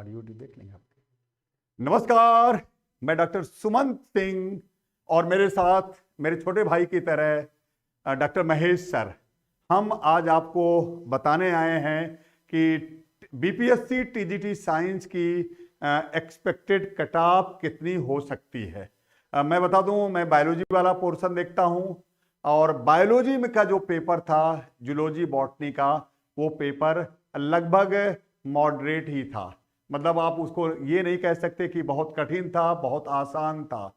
Audio देख लेंगे आपके। नमस्कार, मैं डॉक्टर सुमंत सिंह और मेरे साथ मेरे छोटे भाई की तरह डॉक्टर महेश सर। हम आज आपको बताने आए हैं कि बीपीएससी टीजीटी साइंस की एक्सपेक्टेड कट ऑफ कितनी हो सकती है। मैं बता दूं, मैं बायोलॉजी वाला पोर्शन देखता हूं और बायोलॉजी में का जो पेपर था जूलॉजी बॉटनी का, वो पेपर लगभग मॉडरेट ही था। मतलब आप उसको ये नहीं कह सकते कि बहुत कठिन था, बहुत आसान था,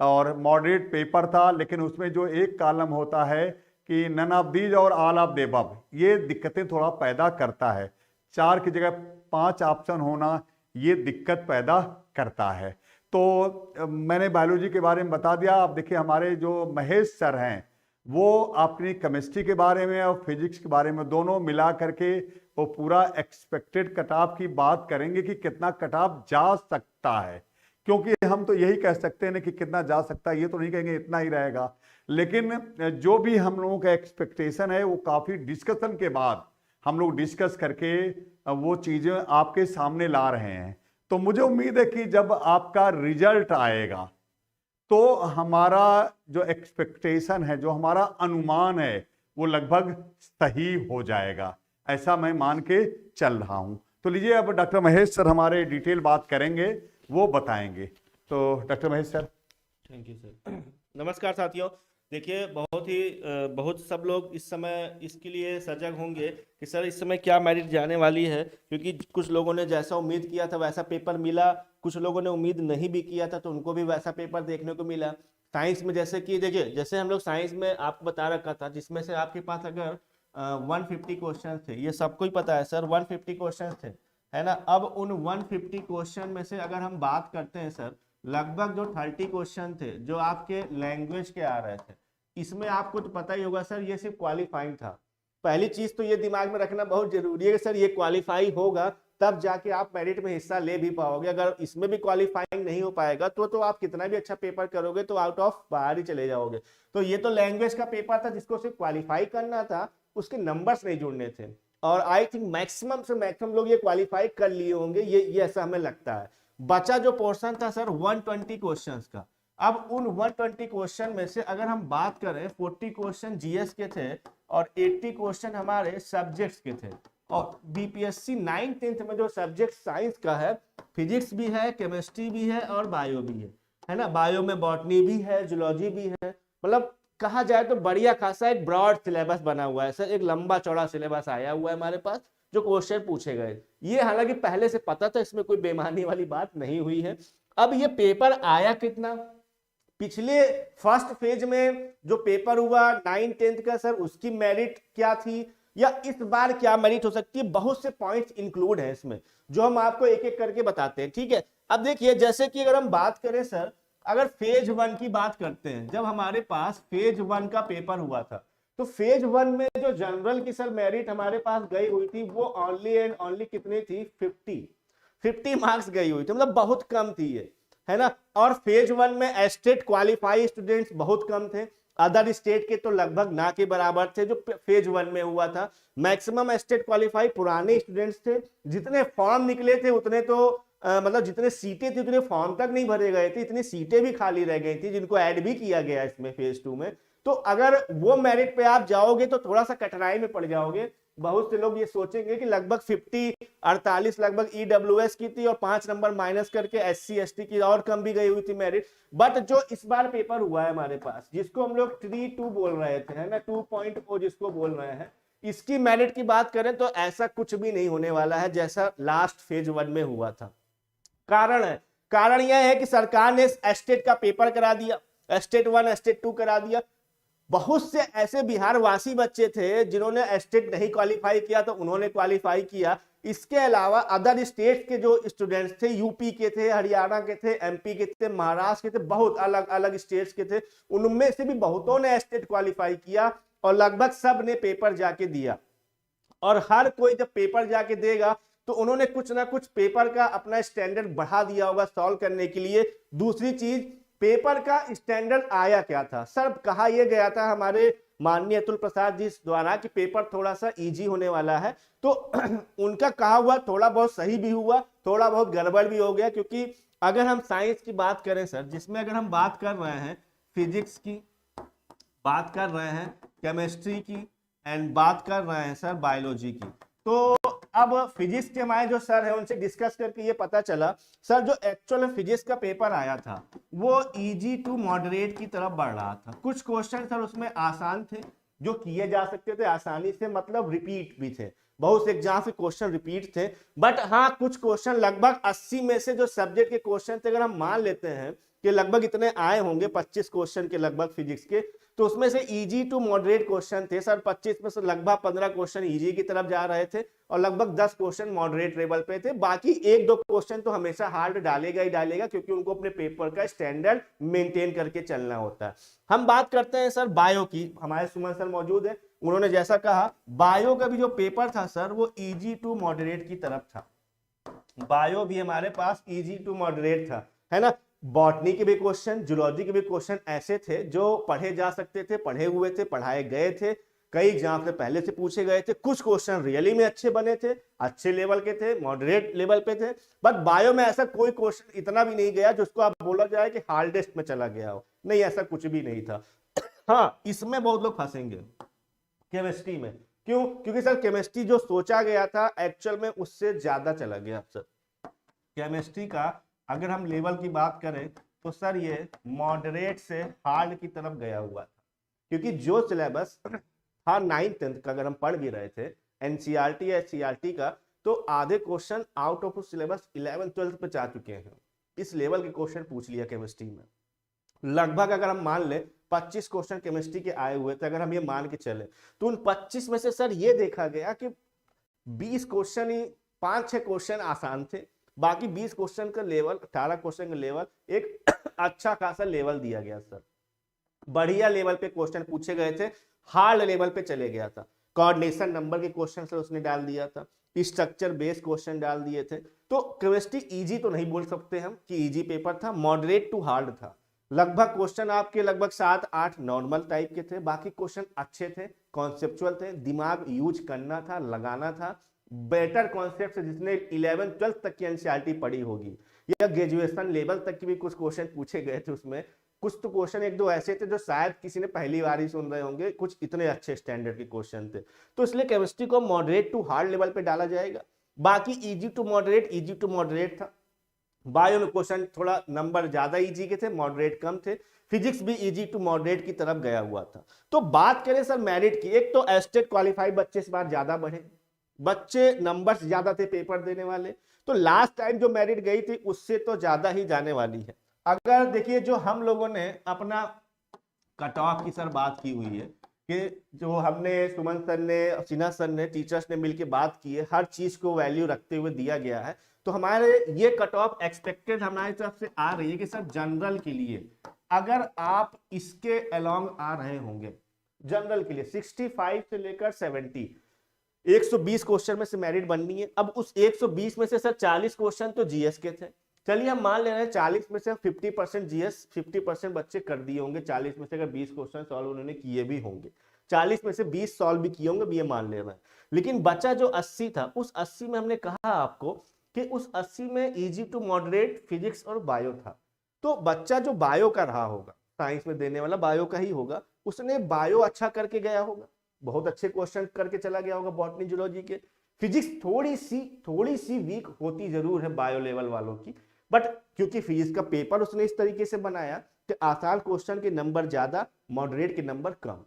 और मॉडरेट पेपर था। लेकिन उसमें जो एक कॉलम होता है कि नन ऑफ दीज और ऑल ऑफ द अबव, ये दिक्कतें थोड़ा पैदा करता है। 4 की जगह 5 ऑप्शन होना ये दिक्कत पैदा करता है। तो मैंने बायोलॉजी के बारे में बता दिया। अब देखिए, हमारे जो महेश सर हैं वो अपनी केमिस्ट्री के बारे में और फिजिक्स के बारे में दोनों मिला करके वो पूरा एक्सपेक्टेड कट ऑफ की बात करेंगे कि कितना कट ऑफ जा सकता है। क्योंकि हम तो यही कह सकते हैं ना कि कितना जा सकता है, ये तो नहीं कहेंगे इतना ही रहेगा। लेकिन जो भी हम लोगों का एक्सपेक्टेशन है वो काफ़ी डिस्कशन के बाद हम लोग डिस्कस करके वो चीज़ें आपके सामने ला रहे हैं। तो मुझे उम्मीद है कि जब आपका रिजल्ट आएगा तो हमारा जो एक्सपेक्टेशन है, जो हमारा अनुमान है, वो लगभग सही हो जाएगा, ऐसा मैं मान के चल रहा हूं। तो लीजिए, अब डॉक्टर महेश सर हमारे डिटेल बात करेंगे, वो बताएंगे। तो doctor Mahesh sir. Thank you sir. नमस्कार साथियों। देखिए, बहुत सब लोग इस समय इसके लिए सजग होंगे कि सर इस समय क्या मेरिट जाने वाली है, क्योंकि कुछ लोगों ने जैसा उम्मीद किया था वैसा पेपर मिला, कुछ लोगों ने उम्मीद नहीं भी किया था तो उनको भी वैसा पेपर देखने को मिला। साइंस में जैसे कि देखिए, जैसे हम लोग साइंस में आपको बता रखा था, जिसमें से आपके पास अगर 150 क्वेश्चन थे, ये सबको ही पता है सर, 150 क्वेश्चन थे, है ना। अब उन 150 क्वेश्चन में से अगर हम बात करते हैं सर, लगभग जो 30 क्वेश्चन थे जो आपके लैंग्वेज के आ रहे थे, इसमें आपको तो पता ही होगा सर, ये सिर्फ क्वालिफाइंग था। पहली चीज तो ये दिमाग में रखना बहुत जरूरी है कि सर ये क्वालिफाई होगा तब जाके आप मेरिट में हिस्सा ले भी पाओगे। अगर इसमें भी क्वालिफाइंग नहीं हो पाएगा तो आप कितना भी अच्छा पेपर करोगे तो आउट ऑफ बाहर ही चले जाओगे। तो ये तो लैंग्वेज का पेपर था जिसको सिर्फ क्वालिफाई करना था, उसके नंबर्स नहीं जुड़ने थे। और आई थिंक मैक्सिमम से मैक्सिमम लोग ये क्वालिफाई कर लिए होंगे, ये ऐसा हमें लगता है। बचा जो पोर्शन था सर 120 क्वेश्चंस का। अब उन 120 क्वेश्चन में से अगर हम बात करें, 40 क्वेश्चन जीएस के थे और 80 क्वेश्चन हमारे सब्जेक्ट्स के थे। और बीपीएससी 9th 10th में जो सब्जेक्ट साइंस का है, फिजिक्स भी है, केमिस्ट्री भी है और बायो भी है ना। बायो में बॉटनी भी है, जूलॉजी भी है। मतलब कहा जाए तो बढ़िया खासा एक ब्रॉड सिलेबस बना हुआ है सर, एक लंबा चौड़ा सिलेबस आया हुआ है हमारे पास जो क्वेश्चन पूछे गए। ये हालांकि पहले से पता था, इसमें कोई बेईमानी वाली बात नहीं हुई है। अब ये पेपर आया कितना, पिछले फर्स्ट फेज में जो पेपर हुआ 9th 10th का सर, उसकी मेरिट क्या थी या इस बार क्या मेरिट हो सकती है, बहुत से पॉइंट्स इंक्लूड हैं इसमें जो हम आपको एक एक करके बताते हैं, ठीक है। अब देखिए, जैसे कि अगर हम बात करें सर, अगर फेज 1 की बात करते हैं, जब हमारे पास फेज 1 का पेपर हुआ था तो फेज 1 में जो जनरल की सर मेरिट हमारे पास गई हुई थी वो ओनली एंड ओनली कितनी थी, 50 मार्क्स गई हुई थी, मतलब बहुत कम थी ये, है ना। और फेज 1 में स्टेट क्वालिफाई स्टूडेंट्स बहुत कम थे, अदर स्टेट के तो लगभग ना के बराबर थे जो फेज 1 में हुआ था। मैक्सिमम स्टेट क्वालिफाई पुराने स्टूडेंट्स थे, जितने फॉर्म निकले थे उतने तो मतलब जितने सीटें थी उतने फॉर्म तक नहीं भरे गए थे, इतनी सीटें भी खाली रह गई थी जिनको ऐड भी किया गया इसमें फेज 2 में। तो अगर वो मेरिट पे आप जाओगे तो थोड़ा सा कठिनाई में पड़ जाओगे। बहुत से लोग ये सोचेंगे कि लगभग 48 लगभग ईडब्ल्यूएस की थी और 5 नंबर माइनस करके एससी एसटी की और कम भी गई हुई थी मेरिट। बट जो इस बार पेपर हुआ है हमारे पास, जिसको हम लोग 3-2 बोल रहे थे, है ना, 2.0 जिसको बोल रहे हैं, इसकी मेरिट की बात करें तो ऐसा कुछ भी नहीं होने वाला है जैसा लास्ट फेज 1 में हुआ था। कारण यह है कि सरकार ने स्टेट का पेपर करा दिया, स्टेट 1 स्टेट 2 करा दिया। बहुत से ऐसे बिहार वासी बच्चे थे जिन्होंने स्टेट नहीं क्वालिफाई किया तो उन्होंने क्वालिफाई किया। इसके अलावा अदर स्टेट के जो स्टूडेंट्स थे, यूपी के थे, हरियाणा के थे, एमपी के थे, महाराष्ट्र के थे, बहुत अलग अलग स्टेट्स के थे, उनमें से भी बहुतों ने स्टेट क्वालिफाई किया और लगभग सब ने पेपर जाके दिया। और हर कोई जब पेपर जाके देगा तो उन्होंने कुछ ना कुछ पेपर का अपना स्टैंडर्ड बढ़ा दिया होगा सॉल्व करने के लिए। दूसरी चीज, पेपर का स्टैंडर्ड आया क्या था सर, कहा यह गया था हमारे माननीय अतुल प्रसाद जी द्वारा कि पेपर थोड़ा सा इजी होने वाला है, तो उनका कहा हुआ थोड़ा बहुत सही भी हुआ, थोड़ा बहुत गड़बड़ भी हो गया। क्योंकि अगर हम साइंस की बात करें सर, जिसमें अगर हम बात कर रहे हैं फिजिक्स की, बात कर रहे हैं केमिस्ट्री की, एंड बात कर रहे हैं सर बायोलॉजी की, तो अब फिजिक्स के हमारे जो सर है उनसे डिस्कस करके ये पता चला सर जो एक्चुअल फिजिक्स का पेपर आया था वो इजी टू मॉडरेट की तरफ बढ़ रहा था। कुछ क्वेश्चन सर उसमें आसान थे जो किए जा सकते थे आसानी से, मतलब रिपीट भी थे, बहुत से एग्जाम से क्वेश्चन रिपीट थे। बट हाँ, कुछ क्वेश्चन लगभग 80 में से जो सब्जेक्ट के क्वेश्चन थे, अगर हम मान लेते हैं कि लगभग इतने आए होंगे 25 क्वेश्चन के लगभग फिजिक्स के, तो उसमें से इजी टू मॉडरेट क्वेश्चन थे सर 25 में से लगभग 15 क्वेश्चन इजी की तरफ जा रहे थे और लगभग 10 क्वेश्चन मॉडरेट लेवल पे थे। बाकी एक दो क्वेश्चन तो हमेशा हार्ड डालेगा ही डालेगा, क्योंकि उनको अपने पेपर का स्टैंडर्ड मेंटेन करके चलना होता है। हम बात करते हैं सर बायो की, हमारे सुमन सर मौजूद है, उन्होंने जैसा कहा बायो का भी जो पेपर था सर वो इजी टू मॉडरेट की तरफ था। बायो भी हमारे पास इजी टू मॉडरेट था, है ना। बॉटनी के भी क्वेश्चन, जूलॉजी के भी क्वेश्चन ऐसे थे जो पढ़े जा सकते थे, पढ़े हुए थे, पढ़ाए गए थे, कई एग्जाम से पहले से पूछे गए थे। कुछ क्वेश्चन रियली में अच्छे बने थे, अच्छे लेवल के थे, मॉडरेट लेवल पे थे। बट बायो में ऐसा कोई क्वेश्चन इतना भी नहीं गया जिसको आप बोला जाए कि हार्डेस्ट में चला गया हो, नहीं, ऐसा कुछ भी नहीं था। हाँ, इसमें बहुत लोग फंसेंगे केमिस्ट्री में। क्यों? क्योंकि सर केमिस्ट्री जो सोचा गया था एक्चुअल में उससे ज्यादा चला गया सर। केमिस्ट्री का अगर हम लेवल की बात करें तो सर ये मॉडरेट से हार्ड की तरफ गया हुआ था, क्योंकि जो सिलेबस था 9th 10th का अगर हम पढ़ भी रहे थे एनसीईआरटी या एससीईआरटी का, तो आधे question out of syllabus 11th 12th पे जा चुके हैं। इस लेवल के क्वेश्चन पूछ लिया केमिस्ट्री में। लगभग अगर हम मान ले 25 क्वेश्चन केमिस्ट्री के आए हुए थे, अगर हम ये मान के चले तो उन 25 में से सर ये देखा गया कि 20 क्वेश्चन ही 5-6 क्वेश्चन आसान थे, बाकी 20 क्वेश्चन का लेवल, 18 क्वेश्चन का लेवल एक अच्छा खासा लेवल दिया गया सर। बढ़िया लेवल पे क्वेश्चन पूछे गए थे, हार्ड लेवल पे चले गया था। कोऑर्डिनेशन नंबर के क्वेश्चन सर उसने डाल दिया था, स्ट्रक्चर बेस्ड क्वेश्चन डाल दिए थे। तो केमिस्ट्री इजी तो नहीं बोल सकते हम कि इजी पेपर था, मॉडरेट टू हार्ड था। लगभग क्वेश्चन आपके लगभग 7-8 नॉर्मल टाइप के थे, बाकी क्वेश्चन अच्छे थे, कॉन्सेप्चुअल थे, दिमाग यूज करना था, लगाना था। बेटर कॉन्सेप्ट जिसने 11th 12th तक की एनसीईआरटी पढ़ी होगी या ग्रेजुएशन लेवल तक की भी कुछ क्वेश्चन पूछे गए थे उसमें, कुछ तो क्वेश्चन एक दो ऐसे थे जो शायद किसी ने पहली बार ही सुन रहे होंगे, कुछ इतने अच्छे स्टैंडर्ड के क्वेश्चन थे। तो इसलिए केमिस्ट्री को मॉडरेट टू हार्ड लेवल पे डाला जाएगा। बाकी इजी टू मॉडरेट था। बायो में क्वेश्चन थोड़ा नंबर ज्यादा इजी के थे, मॉडरेट कम थे। फिजिक्स भी इजी टू मॉडरेट की तरफ गया हुआ था। तो बात करें सर मेरिट की, एक तो एस्टेट क्वालिफाइड बच्चे इस बार ज्यादा बढ़े, बच्चे नंबर्स ज्यादा थे पेपर देने वाले, तो लास्ट टाइम जो मेरिट गई थी उससे तो ज्यादा ही जाने वाली है। अगर देखिए जो हम लोगों ने अपना कट ऑफ की सर बात की हुई है कि जो हमने सुमन सर ने, सिन्हा सर ने, टीचर्स ने मिलकर बात की है, हर चीज को वैल्यू रखते हुए दिया गया है। तो हमारे ये कट ऑफ एक्सपेक्टेड हमारी तरफ से आ रही है कि सर जनरल के लिए अगर आप इसके अलोंग आ रहे होंगे, जनरल के लिए 65 से लेकर 70, 120 क्वेश्चन में से मेरिट बननी है। अब उस 120 में से सर 40 क्वेश्चन तो जीएस के थे, चलिए हम मान ले रहे हैं 40 में से 50% जीएस, 50% बच्चे कर दिए होंगे। 40 में से अगर 20 क्वेश्चन सॉल्व उन्होंने किए भी होंगे, 40 में से 20 सॉल्व भी किए होंगे, ये मान ले रहे हैं। लेकिन बचा जो 80 था, उस 80 में हमने कहा आपको कि उस 80 में इजी टू मॉडरेट फिजिक्स और बायो था। तो बच्चा जो बायो का रहा होगा, साइंस में देने वाला बायो का ही होगा, उसने बायो अच्छा करके गया होगा, बहुत अच्छे क्वेश्चन करके चला गया होगा बॉटनी जूलॉजी के। फिजिक्स थोड़ी सी वीक होती जरूर है बायो लेवल वालों की, बट क्योंकि फिजिक्स का पेपर उसने इस तरीके से बनाया कि आसान क्वेश्चन के नंबर ज्यादा, मॉडरेट के नंबर कम,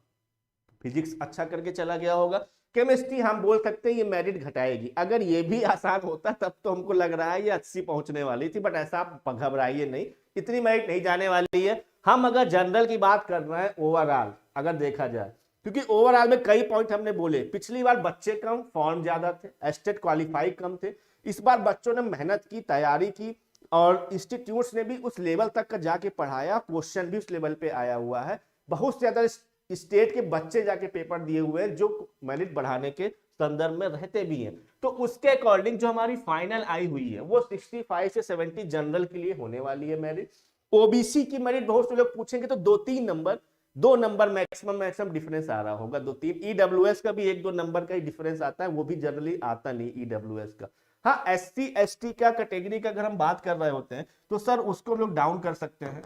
फिजिक्स अच्छा करके चला गया होगा। केमिस्ट्री हम बोल सकते हैं ये मेरिट घटाएगी, अगर ये भी आसान होता तब तो हमको लग रहा है ये 80 पहुंचने वाली थी, बट ऐसा आप घबराइए नहीं, इतनी मेरिट नहीं जाने वाली है। हम अगर जनरल की बात कर रहे हैं ओवरऑल अगर देखा जाए, क्योंकि ओवरऑल में कई पॉइंट हमने बोले, पिछली बार बच्चे कम, फॉर्म ज्यादा थे, एस्टेट क्वालिफाई कम थे, इस बार बच्चों ने मेहनत की, तैयारी की और इंस्टीट्यूट्स ने भी उस लेवल तक का जाके पढ़ाया, क्वेश्चन भी उस लेवल पे आया हुआ है। बहुत से ज्यादा स्टेट के बच्चे जाके पेपर दिए हुए हैं जो मेरिट बढ़ाने के संदर्भ में रहते भी हैं। तो उसके अकॉर्डिंग जो हमारी फाइनल आई हुई है वो 65 से 70 जनरल के लिए होने वाली है मेरिट। ओबीसी की मेरिट बहुत से लोग पूछेंगे तो 2-3 नंबर 2 नंबर मैक्सिमम डिफरेंस आ रहा होगा, 2-3। ईडब्ल्यूएस का भी 1-2 नंबर का ही डिफरेंस आता है, वो भी जनरली आता नहीं ईडब्ल्यूएस का। हाँ, एससी एसटी का कैटेगरी का अगर हम बात कर रहे होते हैं तो सर उसको लोग डाउन कर सकते हैं।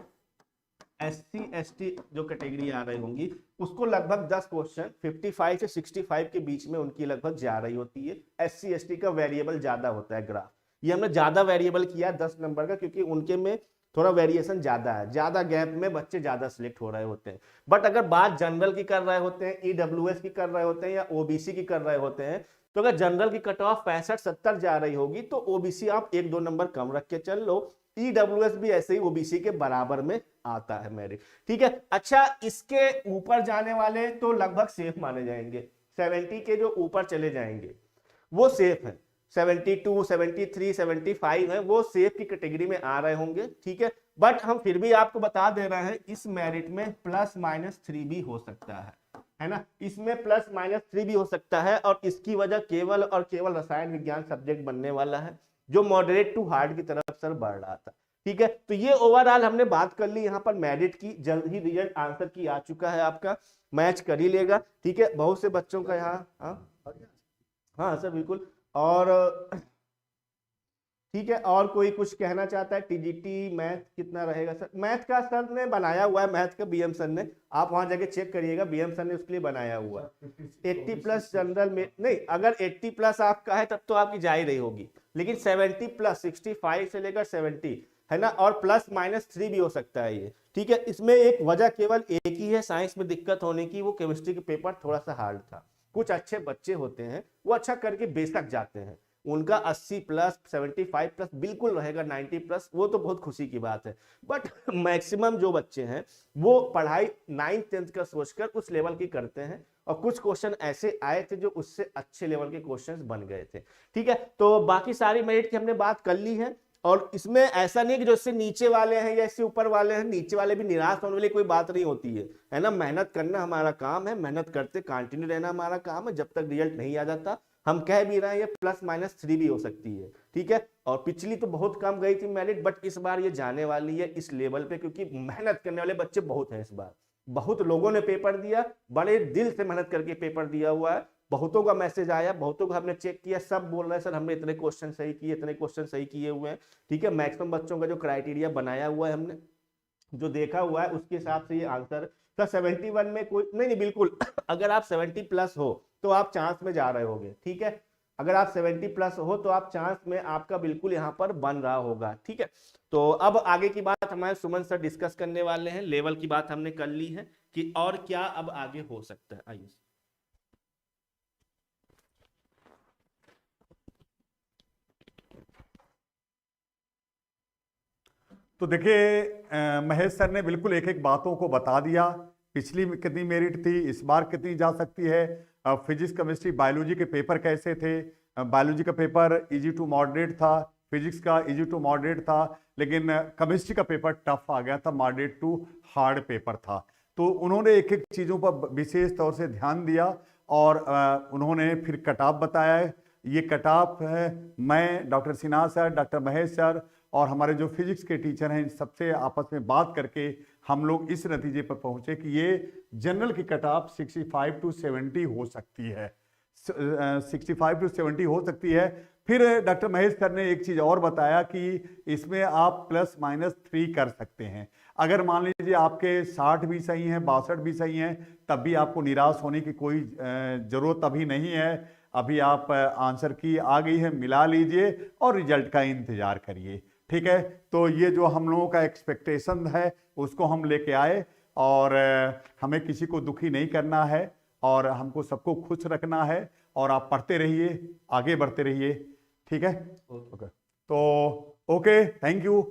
एससी एसटी जो कैटेगरी आ रही होंगी उसको लगभग 10 क्वेश्चन 55 से 65 के बीच में उनकी लगभग जा रही होती है। एससी एसटी का वेरिएबल ज्यादा होता है ग्राफ, ये हमने ज्यादा वेरिएबल किया 10 नंबर का, क्योंकि उनके में थोड़ा वेरिएशन ज्यादा है, ज्यादा गैप में बच्चे ज्यादा सिलेक्ट हो रहे होते हैं। बट अगर बात जनरल की कर रहे होते हैं, ईडब्ल्यूएस की कर रहे होते हैं या ओबीसी की कर रहे होते हैं, तो अगर जनरल की कट ऑफ 65-70 जा रही होगी तो ओबीसी आप 1-2 नंबर कम रख के चल लो। ईडब्ल्यूएस भी ऐसे ही ओबीसी के बराबर में आता है मेरिट, ठीक है। अच्छा, इसके ऊपर जाने वाले तो लगभग सेफ माने जाएंगे, 70 के जो ऊपर चले जाएंगे वो सेफ है, 72, 73, 75 है, वो सेफ की कैटेगरी में आ रहे होंगे, ठीक है। बट हम फिर भी आपको बता दे रहे हैं इस मेरिट में +-3 भी हो सकता है ना, इसमें +-3 भी हो सकता है। और इसकी वजह केवल और केवल रसायन विज्ञान सब्जेक्ट बनने वाला है जो मॉडरेट टू हार्ड की तरफ सर बढ़ रहा था, ठीक है। तो ये ओवरऑल हमने बात कर ली यहाँ पर मेरिट की। जल्द ही रिजल्ट आंसर की आ चुका है, आपका मैच कर ही लेगा, ठीक है। बहुत से बच्चों का यहाँ हाँ सर बिल्कुल। और ठीक है, और कोई कुछ कहना चाहता है? टीजीटी मैथ कितना रहेगा सर? मैथ का सर ने बनाया हुआ है, मैथ का बीएम सर ने, आप वहां जाके चेक करिएगा, बीएम सर ने उसके लिए बनाया हुआ है। 80+ जनरल में नहीं, अगर 80+ आपका है तब तो आपकी जा ही रही होगी, लेकिन 70+, 65 से लेकर 70 है ना, और +-3 भी हो सकता है ये, ठीक है। इसमें एक वजह केवल एक ही है साइंस में दिक्कत होने की, वो केमिस्ट्री के पेपर थोड़ा सा हार्ड था। कुछ अच्छे बच्चे होते हैं वो अच्छा करके बेशक जाते हैं, उनका 80+, 75+ बिल्कुल रहेगा, 90+, वो तो बहुत खुशी की बात है। बट मैक्सिमम जो बच्चे हैं वो पढ़ाई 9th 10th का सोचकर उस लेवल की करते हैं, और कुछ क्वेश्चन ऐसे आए थे जो उससे अच्छे लेवल के क्वेश्चंस बन गए थे, ठीक है। तो बाकी सारी मेरिट की हमने बात कर ली है, और इसमें ऐसा नहीं कि जो इससे नीचे वाले हैं या इससे ऊपर वाले हैं, नीचे वाले भी निराश होने वाली कोई बात नहीं होती है ना। मेहनत करना हमारा काम है, मेहनत करते कंटिन्यू रहना हमारा काम है, जब तक रिजल्ट नहीं आ जाता। हम कह भी रहे हैं ये +-3 भी हो सकती है, ठीक है। और पिछली तो बहुत कम गई थी मेरिट, बट इस बार ये जाने वाली है इस लेवल पे, क्योंकि मेहनत करने वाले बच्चे बहुत हैं इस बार। बहुत लोगों ने पेपर दिया, बड़े दिल से मेहनत करके पेपर दिया हुआ है, बहुतों का मैसेज आया, बहुतों का हमने चेक किया, सब बोल रहे हैं सर हमने इतने क्वेश्चन सही किए, इतने क्वेश्चन सही किए हुए हैं, ठीक है। मैक्सिमम बच्चों का जो क्राइटेरिया बनाया हुआ है, हमने जो देखा हुआ है उसके हिसाब से ये आंसर। सर 71 में कोई नहीं बिल्कुल अगर आप 70+ हो तो आप चांस में जा रहे होगे, ठीक है। अगर आप 70+ हो तो आप चांस में आपका बिल्कुल यहाँ पर बन रहा होगा, ठीक है। तो अब आगे की बात हमारे सुमन सर डिस्कस करने वाले हैं। लेवल की बात हमने कर ली है कि और क्या अब आगे हो सकता है, आइए। तो देखिए महेश सर ने बिल्कुल एक एक बातों को बता दिया, पिछली में कितनी मेरिट थी, इस बार कितनी जा सकती है, फिजिक्स केमिस्ट्री बायोलॉजी के पेपर कैसे थे। बायोलॉजी का पेपर इजी टू मॉडरेट था, फिजिक्स का इजी टू मॉडरेट था, लेकिन केमिस्ट्री का पेपर टफ आ गया था, मॉडरेट टू हार्ड पेपर था। तो उन्होंने एक एक चीज़ों पर विशेष तौर से ध्यान दिया, और उन्होंने फिर कट ऑफ बताया है। ये कट ऑफ है, मैं, doctor Sinha sir, doctor Mahesh sir और हमारे जो फिजिक्स के टीचर हैं, इन सबसे आपस में बात करके हम लोग इस नतीजे पर पहुंचे कि ये जनरल की कट ऑफ 65 to 70 हो सकती है, 65 to 70 हो सकती है। फिर डॉक्टर महेश सर ने एक चीज़ और बताया कि इसमें आप +-3 कर सकते हैं। अगर मान लीजिए आपके 60 भी सही हैं, 62 भी सही हैं, तब भी आपको निराश होने की कोई ज़रूरत अभी नहीं है। अभी आप आंसर की आ गई है, मिला लीजिए और रिजल्ट का इंतज़ार करिए, ठीक है। तो ये जो हम लोगों का एक्सपेक्टेशन है उसको हम लेके आए, और हमें किसी को दुखी नहीं करना है, और हमको सबको खुश रखना है, और आप पढ़ते रहिए, आगे बढ़ते रहिए, ठीक है। ओके, तो ओके, थैंक यू।